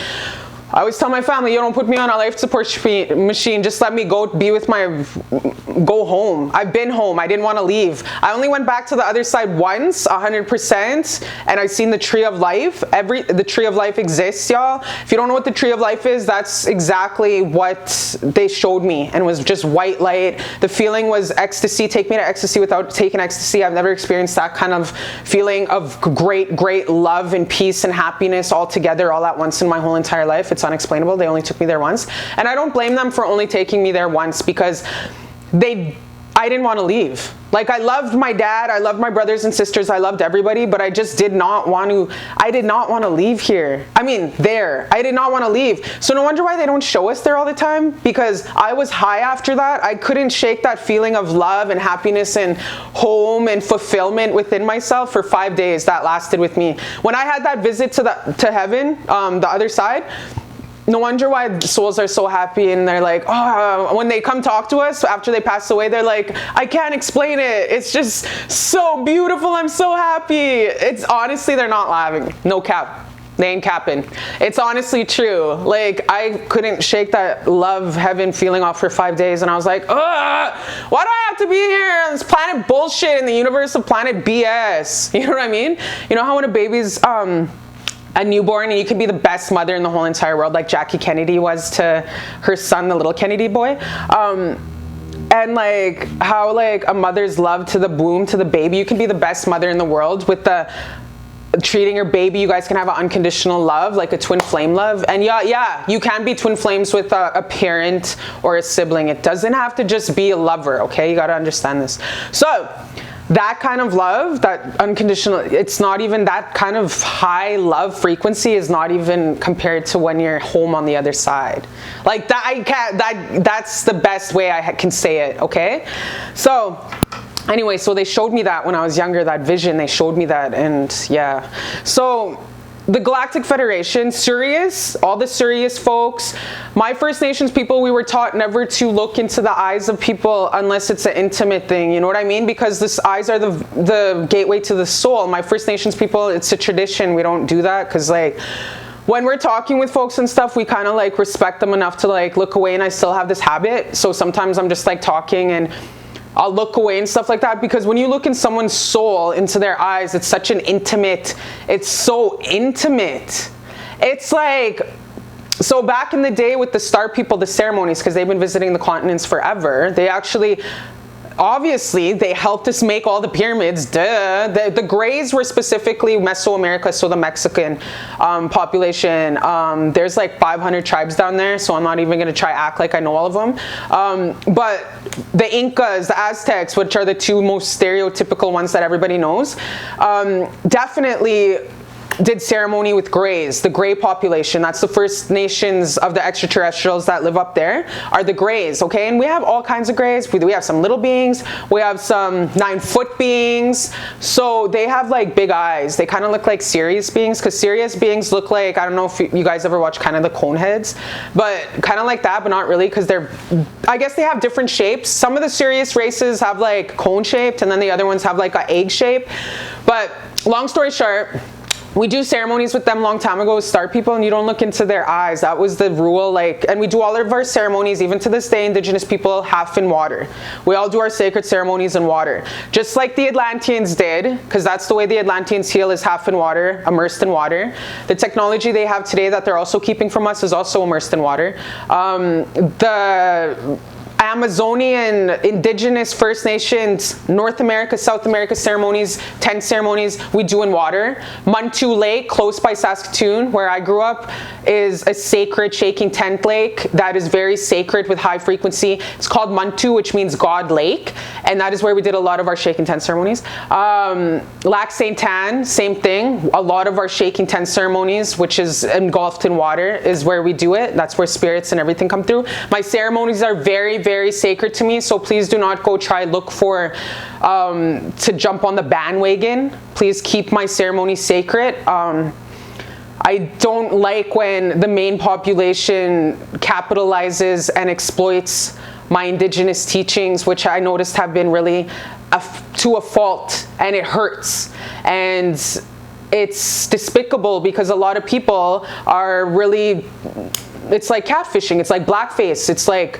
I always tell my family, you don't put me on a life support machine, just let me go home. I've been home, I didn't want to leave. I only went back to the other side once, 100%, and I've seen the tree of life. The tree of life exists, y'all. If you don't know what the tree of life is, that's exactly what they showed me, and it was just white light. The feeling was ecstasy. Take me to ecstasy without taking ecstasy. I've never experienced that kind of feeling of great love and peace and happiness all together, all at once in my whole entire life. It's unexplainable. They only took me there once, and I don't blame them for only taking me there once, because I didn't want to leave. Like I loved my dad, I loved my brothers and sisters, I loved everybody, but I just did not want to leave here. I mean, there. I did not want to leave. So no wonder why they don't show us there all the time, because I was high after that. I couldn't shake that feeling of love and happiness and home and fulfillment within myself for 5 days. That lasted with me. When I had that visit to heaven, the other side, no wonder why souls are so happy, and they're like, oh, when they come talk to us after they pass away, they're like, I can't explain it. It's just so beautiful. I'm so happy. It's honestly, they're not laughing. No cap. They ain't capping. It's honestly true. Like I couldn't shake that love heaven feeling off for 5 days, and I was like, ugh, why do I have to be here on this planet bullshit in the universe of planet BS? You know what I mean? You know how when a baby's a newborn, and you could be the best mother in the whole entire world, like Jackie Kennedy was to her son, the little Kennedy boy, and like how like a mother's love to the womb, to the baby, you can be the best mother in the world with the treating your baby. You guys can have an unconditional love, like a twin flame love. And yeah, you can be twin flames with a parent or a sibling. It doesn't have to just be a lover, okay? You got to understand this. So that kind of love, that unconditional, it's not even that kind of high love frequency is not even compared to when you're home on the other side. Like that, that's the best way I can say it, okay? So anyway, so they showed me that when I was younger, that vision, they showed me that, and yeah. So the Galactic Federation, Sirius, all the Sirius folks, my First Nations people, we were taught never to look into the eyes of people unless it's an intimate thing, you know what I mean? Because the eyes are the gateway to the soul. My First Nations people, it's a tradition, we don't do that, because like, when we're talking with folks and stuff, we kind of like respect them enough to like look away, and I still have this habit, so sometimes I'm just like talking and I'll look away and stuff like that, because when you look in someone's soul, into their eyes, it's such an intimate, it's so intimate. It's like, so back in the day with the star people, the ceremonies, because they've been visiting the continents forever, they actually, obviously, they helped us make all the pyramids, duh. The Greys were specifically Mesoamerica, so the Mexican population. There's like 500 tribes down there, so I'm not even gonna try act like I know all of them. But the Incas, the Aztecs, which are the two most stereotypical ones that everybody knows, definitely did ceremony with Greys, the Grey population. That's the First Nations of the extraterrestrials that live up there, are the Greys, okay? And we have all kinds of Greys. We have some little beings, we have some 9-foot beings, so they have like big eyes. They kind of look like Sirius beings, because Sirius beings look like, I don't know if you guys ever watch kind of the cone heads, but kind of like that, but not really, because they're, I guess they have different shapes. Some of the Sirius races have like cone shaped, and then the other ones have like an egg shape. But long story short, we do ceremonies with them long time ago with star people, and you don't look into their eyes. That was the rule, like, and we do all of our ceremonies, even to this day, Indigenous people, half in water. We all do our sacred ceremonies in water. Just like the Atlanteans did, because that's the way the Atlanteans heal, is half in water, immersed in water. The technology they have today that they're also keeping from us is also immersed in water. The Amazonian, Indigenous, First Nations, North America, South America ceremonies, tent ceremonies, we do in water. Muntu Lake, close by Saskatoon, where I grew up, is a sacred shaking tent lake that is very sacred with high frequency. It's called Muntu, which means God Lake, and that is where we did a lot of our shaking tent ceremonies. Lac Saint Anne, same thing. A lot of our shaking tent ceremonies, which is engulfed in water, is where we do it. That's where spirits and everything come through. My ceremonies are very very sacred to me. So please do not go try look for to jump on the bandwagon. Please keep my ceremony sacred. I don't like when the main population capitalizes and exploits my indigenous teachings, which I noticed have been really to a fault, and it hurts. And it's despicable because a lot of people are really, it's like catfishing, it's like blackface, it's like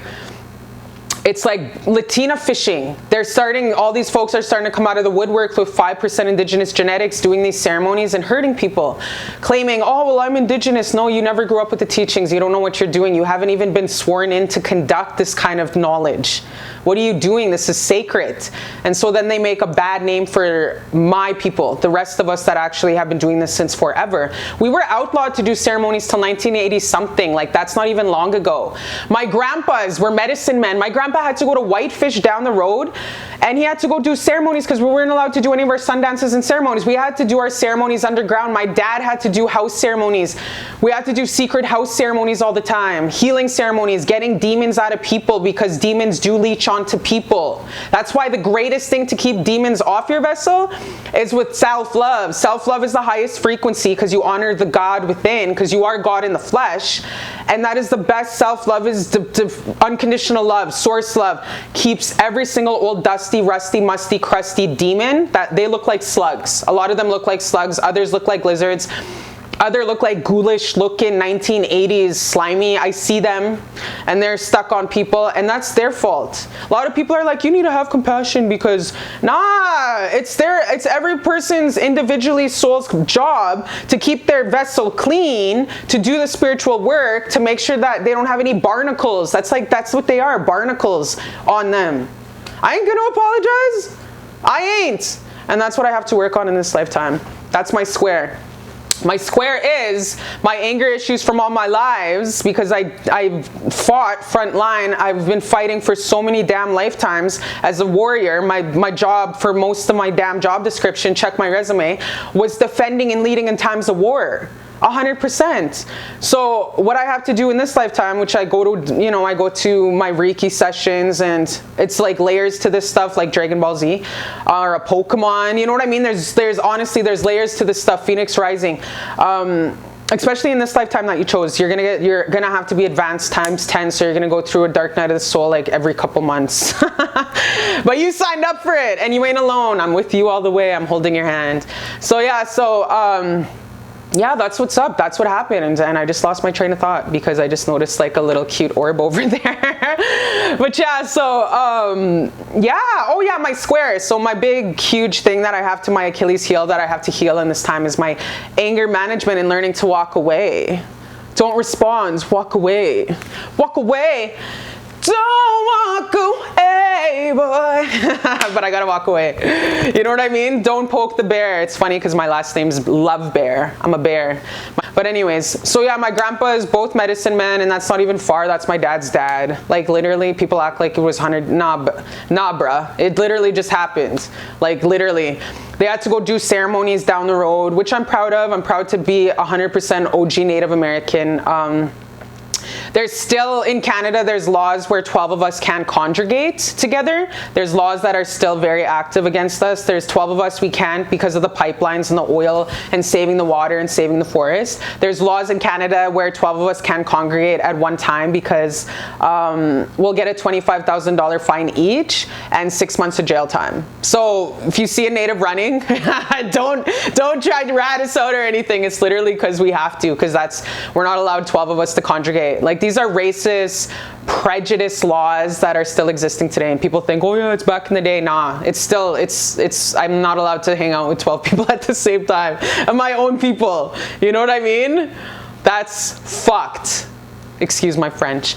Latina fishing. They're starting, all these folks are starting to come out of the woodwork with 5% indigenous genetics, doing these ceremonies and hurting people, claiming, oh, well, I'm indigenous. No, you never grew up with the teachings. You don't know what you're doing. You haven't even been sworn in to conduct this kind of knowledge. What are you doing? This is sacred. And so then they make a bad name for my people, the rest of us that actually have been doing this since forever. We were outlawed to do ceremonies till 1980 something. Like, that's not even long ago. My grandpas were medicine men. My grandpa had to go to Whitefish down the road, and he had to go do ceremonies because we weren't allowed to do any of our sun dances and ceremonies. We had to do our ceremonies underground. My dad had to do house ceremonies. We had to do secret house ceremonies all the time, healing ceremonies, getting demons out of people, because demons do leech onto people. That's why the greatest thing to keep demons off your vessel is with self-love. Self-love is the highest frequency because you honor the God within, because you are God in the flesh. And that is the best. Self-love is the unconditional love. Source love keeps every single old dusty, rusty, musty, crusty demon, that they look like slugs. A lot of them look like slugs. Others look like lizards. Other look like ghoulish looking 1980s slimy. I see them and they're stuck on people, and that's their fault. A lot of people are like, you need to have compassion because, nah, it's every person's individually soul's job to keep their vessel clean, to do the spiritual work, to make sure that they don't have any barnacles. That's what they are, barnacles on them. I ain't gonna apologize. I ain't. And that's what I have to work on in this lifetime. That's my square. My square is my anger issues from all my lives, because I've fought front line. I've been fighting for so many damn lifetimes as a warrior. My job for most of my damn job description, check my resume, was defending and leading in times of war. 100%. So what I have to do in this lifetime, which I go to, I go to my Reiki sessions, and it's like layers to this stuff, like Dragon Ball Z or a Pokemon, you know what I mean? There's honestly, there's layers to this stuff. Phoenix Rising. Especially in this lifetime that you chose, you're gonna have to be advanced times 10, so you're gonna go through a dark night of the soul like every couple months. But you signed up for it, and you ain't alone. I'm with you all the way. I'm holding your hand. So yeah, that's what's up. That's what happened. And I just lost my train of thought because I just noticed like a little cute orb over there. But yeah, so yeah. Oh yeah, my square. So my big, huge thing that I have to my Achilles heel that I have to heal in this time is my anger management and learning to walk away. Don't respond. Walk away. Walk away. Don't walk away, boy. But I gotta walk away. You know what I mean? Don't poke the bear. It's funny because my last name's Love Bear. I'm a bear. But anyways, so yeah, my grandpa is both medicine men, and that's not even far. That's my dad's dad. Like literally, people act like it was 100. Nah, bruh. It literally just happened. Like literally. They had to go do ceremonies down the road, which I'm proud of. I'm proud to be 100% OG Native American. There's still, in Canada, there's laws where 12 of us can't congregate together. There's laws that are still very active against us. There's 12 of us we can't because of the pipelines and the oil and saving the water and saving the forest. There's laws in Canada where 12 of us can't congregate at one time because we'll get a $25,000 fine each and 6 months of jail time. So if you see a Native running, don't try to rat us out or anything. It's literally because we have to, because we're not allowed 12 of us to congregate. Like, these are racist, prejudice laws that are still existing today, and people think, oh yeah, it's back in the day. Nah, it's still, I'm not allowed to hang out with 12 people at the same time, and my own people, you know what I mean? That's fucked. Excuse my French.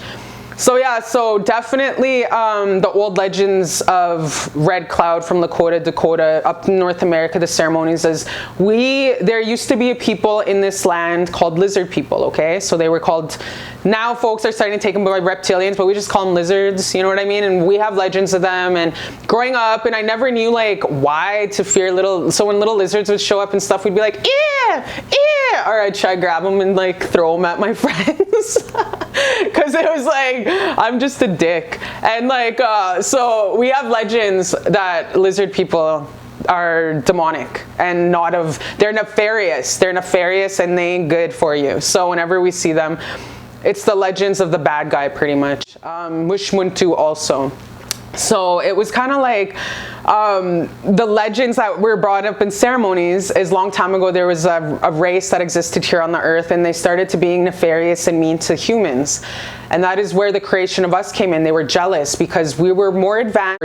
So yeah, so definitely the old legends of Red Cloud from Lakota, Dakota, up in North America, the ceremonies is there used to be a people in this land called lizard people, okay? So they were called, now folks are starting to take them by reptilians, but we just call them lizards, you know what I mean? And we have legends of them, and growing up, and I never knew like why to fear so when little lizards would show up and stuff, we'd be like, yeah, or I'd try to grab them and like throw them at my friends. names because it was like, I'm just a dick. And like, so we have legends that lizard people are demonic and they're nefarious. They're nefarious and they ain't good for you. So whenever we see them, it's the legends of the bad guy pretty much. Mushmuntu also. So it was kind of like the legends that were brought up in ceremonies is long time ago. There was a race that existed here on the earth, and they started to being nefarious and mean to humans. And that is where the creation of us came in. They were jealous because we were more advanced.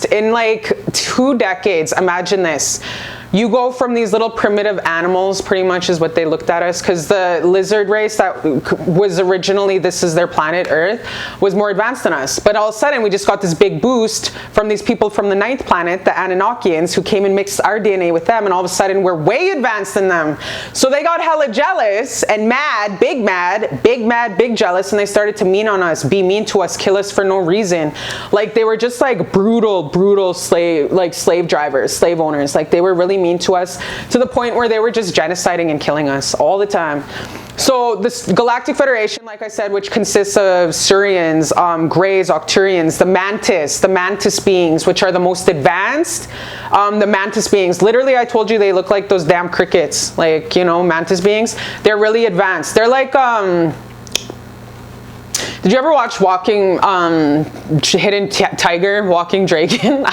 In like 2 decades. Imagine this. You go from these little primitive animals, pretty much is what they looked at us, because the lizard race that was originally, this is their planet Earth, was more advanced than us. But all of a sudden, we just got this big boost from these people from the 9th planet, the Anunnakians, who came and mixed our DNA with them, and all of a sudden, we're way advanced than them. So they got hella jealous and mad, big jealous, and they started to mean on us, be mean to us, kill us for no reason. Like, they were just like brutal slave drivers, slave owners. Like, they were really mean to us to the point where they were just genociding and killing us all the time. So this Galactic Federation, like I said, which consists of Surians, Greys, Octurians, the Mantis beings, which are the most advanced. The Mantis beings, literally I told you they look like those damn crickets, like, you know, Mantis beings. They're really advanced. They're like, did you ever watch Hidden Tiger, Walking Dragon?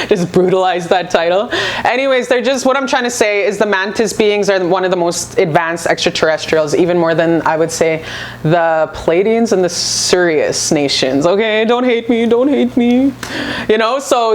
Just brutalized that title. Anyways, they're just, what I'm trying to say is the Mantis beings are one of the most advanced extraterrestrials, even more than, I would say, the Pleiadians and the Sirius nations. Okay, don't hate me. You know, so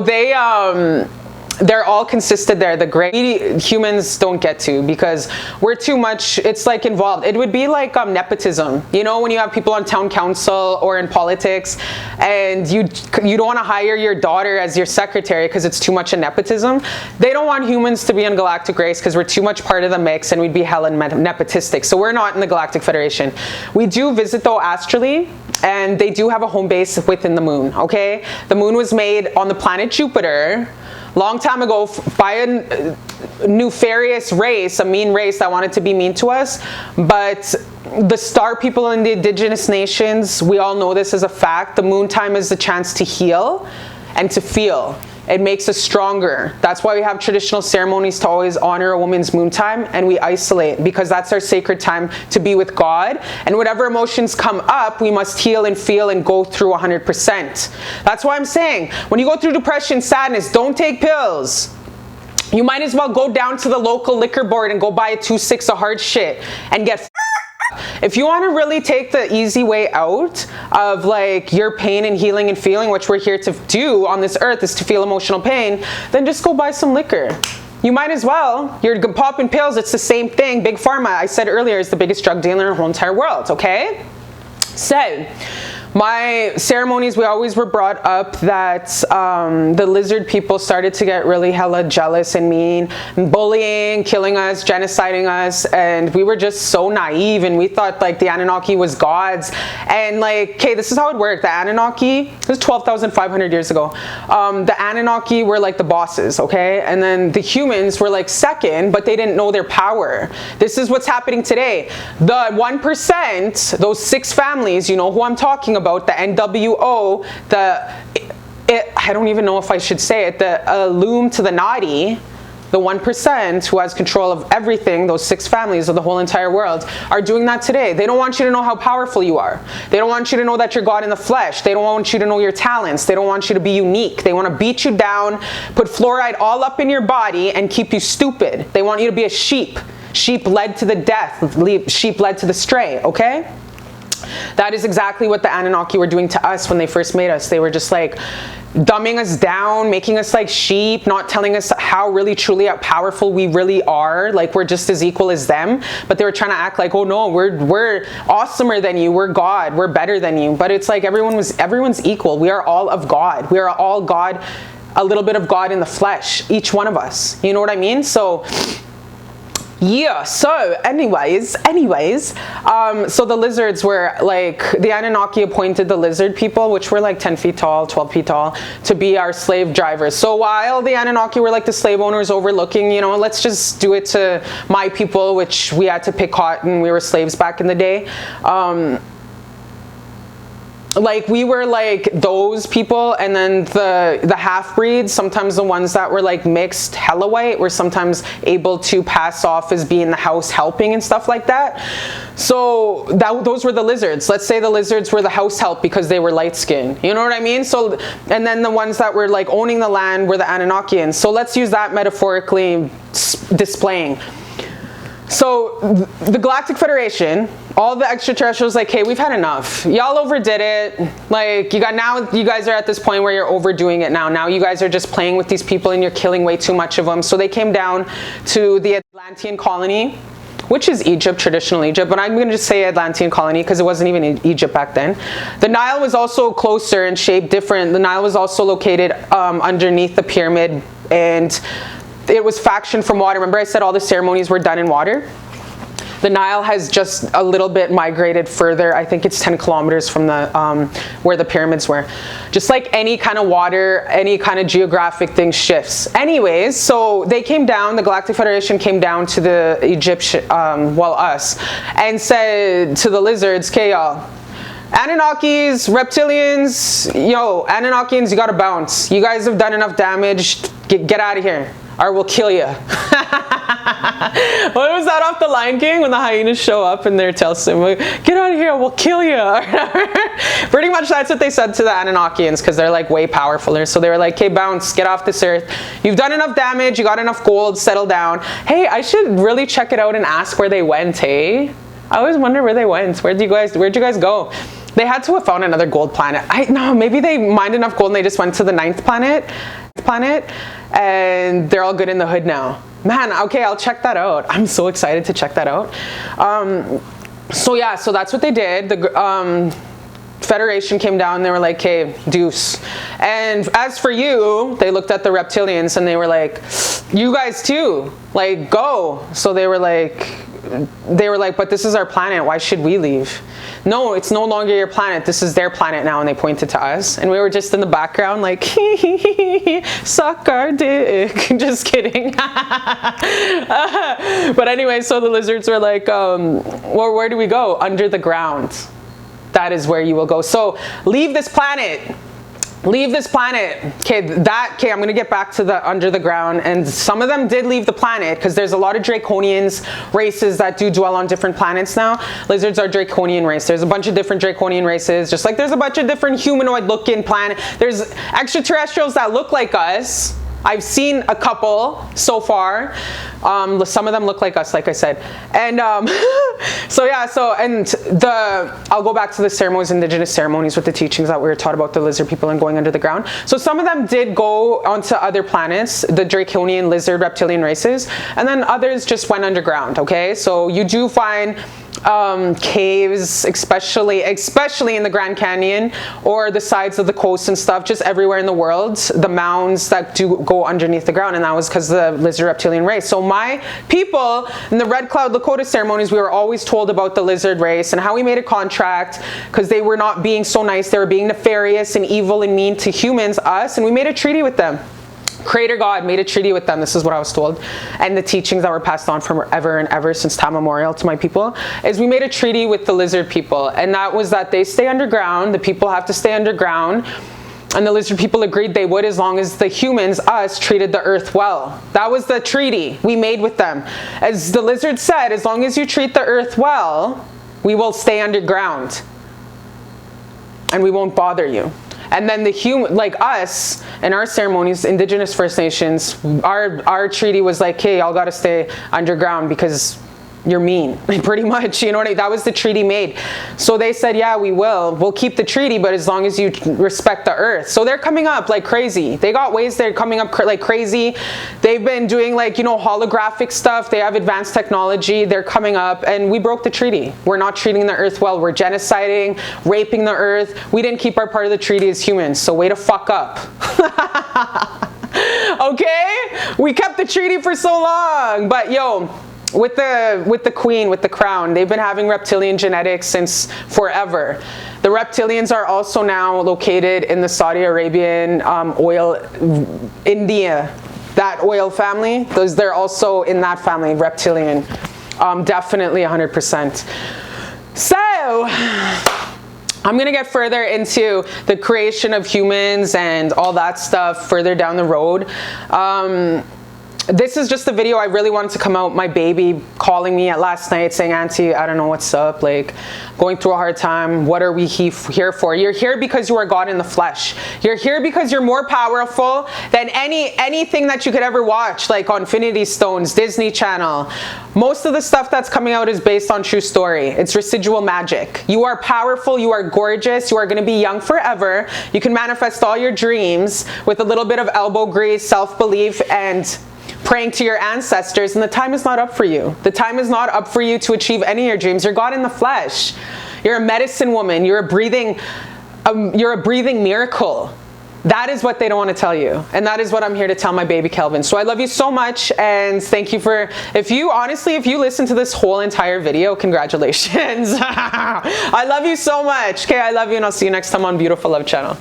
they're all consisted there. The great humans don't get to, because we're too much, it's like involved. It would be like nepotism. You know, when you have people on town council or in politics and you don't want to hire your daughter as your secretary because it's too much a nepotism. They don't want humans to be in Galactic Race because we're too much part of the mix and we'd be hella nepotistic. So we're not in the Galactic Federation. We do visit though astrally, and they do have a home base within the moon, okay? The moon was made on the planet Jupiter long time ago by a nefarious race, a mean race that wanted to be mean to us. But the star people in the indigenous nations, we all know this as a fact. The moon time is the chance to heal and to feel. It makes us stronger. That's why we have traditional ceremonies to always honor a woman's moon time, and we isolate because that's our sacred time to be with God. And whatever emotions come up, we must heal and feel and go through 100%. That's why I'm saying, when you go through depression, sadness, don't take pills. You might as well go down to the local liquor board and go buy a 2-6 of hard shit and get if you want to really take the easy way out of like your pain and healing and feeling, which we're here to do on this earth is to feel emotional pain, then just go buy some liquor. You might as well. You're popping pills, it's the same thing. Big Pharma, I said earlier, is the biggest drug dealer in the whole entire world, okay? So, my ceremonies, we always were brought up that the lizard people started to get really hella jealous and mean, and bullying, killing us, genociding us, and we were just so naive, and we thought like the Anunnaki was gods. And like, okay, this is how it worked. The Anunnaki, this was 12,500 years ago. The Anunnaki were like the bosses, okay? And then the humans were like second, but they didn't know their power. This is what's happening today. The 1%, those 6 families, you know who I'm talking about, the NWO, I don't even know if I should say it, the Illuminati, the 1% who has control of everything, those 6 families of the whole entire world, are doing that today. They don't want you to know how powerful you are. They don't want you to know that you're God in the flesh. They don't want you to know your talents. They don't want you to be unique. They want to beat you down, put fluoride all up in your body, and keep you stupid. They want you to be a sheep. Sheep led to the death. Sheep led to the stray, okay? That is exactly what the Anunnaki were doing to us when they first made us. They were just like dumbing us down, making us like sheep, not telling us how really truly powerful we really are. Like we're just as equal as them. But they were trying to act like, oh no, we're awesomer than you. We're God. We're better than you. But it's like everyone's equal. We are all of God. We are all God, a little bit of God in the flesh, each one of us. You know what I mean? So Yeah, so anyways, so the lizards were like, the Anunnaki appointed the lizard people, which were like 10 feet tall, 12 feet tall, to be our slave drivers. So while the Anunnaki were like the slave owners overlooking, you know, let's just do it to my people, which we had to pick cotton, we were slaves back in the day. Like we were like those people, and then the half-breeds, sometimes the ones that were like mixed hella white, were sometimes able to pass off as being the house helping and stuff like that. So those were the lizards. Let's say the lizards were the house help because they were light skinned, you know what I mean? So, and then the ones that were like owning the land were the Anunnakians. So let's use that metaphorically displaying. So the Galactic Federation, all the extraterrestrials, like, hey, we've had enough. Y'all overdid it. Like, you guys are at this point where you're overdoing it now. Now you guys are just playing with these people and you're killing way too much of them. So they came down to the Atlantean colony, which is Egypt, traditional Egypt, but I'm going to just say Atlantean colony because it wasn't even in Egypt back then. The Nile was also closer and shaped different. The Nile was also located underneath the pyramid, and it was factioned from water. Remember I said all the ceremonies were done in water? The Nile has just a little bit migrated further. I think it's 10 kilometers from the where the pyramids were. Just like any kind of water, any kind of geographic thing shifts. Anyways, so they came down, the Galactic Federation came down to the Egyptian, us, and said to the lizards, okay y'all, Anunnakis, reptilians, yo, Anunnakians, you gotta bounce. You guys have done enough damage, get out of here, or we'll kill you. What was that off the Lion King when the hyenas show up and they're telling Simba, get out of here, we'll kill you. Pretty much that's what they said to the Anunnakians, because they're like way powerfuler. So they were like, okay, bounce, get off this earth. You've done enough damage, you got enough gold, settle down. Hey, I should really check it out and ask where they went, hey? I always wonder where they went. Where'd you guys go? They had to have found another gold planet. No, maybe they mined enough gold and they just went to the 9th planet, and they're all good in the hood now. Man, okay, I'll check that out. I'm so excited to check that out. So yeah, so that's what they did. The Federation came down, they were like, hey, deuce. And as for you, they looked at the reptilians and they were like, you guys too, like, go. So they were like, but this is our planet, why should we leave? No, it's no longer your planet, this is their planet now, and they pointed to us. And we were just in the background like, suck our dick. Just kidding. But anyway, so the lizards were like, well, where do we go? Under the ground. That is where you will go. So leave this planet. Leave this planet. Okay, I'm gonna get back to the under the ground, and some of them did leave the planet because there's a lot of Draconians races that do dwell on different planets now. Lizards are Draconian race. There's a bunch of different Draconian races, just like there's a bunch of different humanoid looking planet. There's extraterrestrials that look like us. I've seen a couple so far. Some of them look like us, like I said. And I'll go back to the ceremonies, indigenous ceremonies with the teachings that we were taught about the lizard people and going under the ground. So some of them did go onto other planets, the Draconian, lizard, reptilian races, and then others just went underground, okay? So you do find caves, especially in the Grand Canyon or the sides of the coast and stuff, just everywhere in the world, the mounds that do go underneath the ground, and that was because the lizard reptilian race. So my people in the Red Cloud Lakota ceremonies, we were always told about the lizard race and how we made a contract because they were not being so nice, they were being nefarious and evil and mean to humans, us, and we made a treaty with them. Creator God made a treaty with them, this is what I was told, and the teachings that were passed on from ever and ever since time memorial to my people, is we made a treaty with the lizard people, and that was that they stay underground, the people have to stay underground, and the lizard people agreed they would as long as the humans, us, treated the earth well. That was the treaty we made with them. As the lizard said, as long as you treat the earth well, we will stay underground, and we won't bother you. And then the human, like us, in our ceremonies, indigenous First Nations, our treaty was like, hey, y'all gotta stay underground because you're mean, pretty much, you know what I mean? That was the treaty made. So they said, yeah, we'll keep the treaty, but as long as you respect the earth. So they're coming up like crazy. They got ways they're coming up like crazy. They've been doing like, you know, holographic stuff. They have advanced technology. They're coming up, and we broke the treaty. We're not treating the earth well. We're genociding, raping the earth. We didn't keep our part of the treaty as humans. So way to fuck up. Okay? We kept the treaty for so long, but yo, with the queen, with the crown. They've been having reptilian genetics since forever. The reptilians are also now located in the Saudi Arabian oil, India, that oil family. They're also in that family, reptilian. Definitely 100%. So I'm gonna get further into the creation of humans and all that stuff further down the road. This is just a video I really wanted to come out. My baby calling me at last night saying, Auntie, I don't know what's up, like going through a hard time. What are we here for? You're here because you are God in the flesh. You're here because you're more powerful than anything that you could ever watch, like on Infinity Stones, Disney Channel. Most of the stuff that's coming out is based on true story. It's residual magic. You are powerful, you are gorgeous, you are gonna be young forever. You can manifest all your dreams with a little bit of elbow grease, self-belief, and praying to your ancestors, and the time is not up for you. The time is not up for you to achieve any of your dreams. You're God in the flesh. You're a medicine woman. You're a breathing miracle. That is what they don't want to tell you. And that is what I'm here to tell my baby Kelvin. So I love you so much, and thank you for, if you listen to this whole entire video, congratulations. I love you so much. Okay, I love you, and I'll see you next time on Beautiful Love Channel.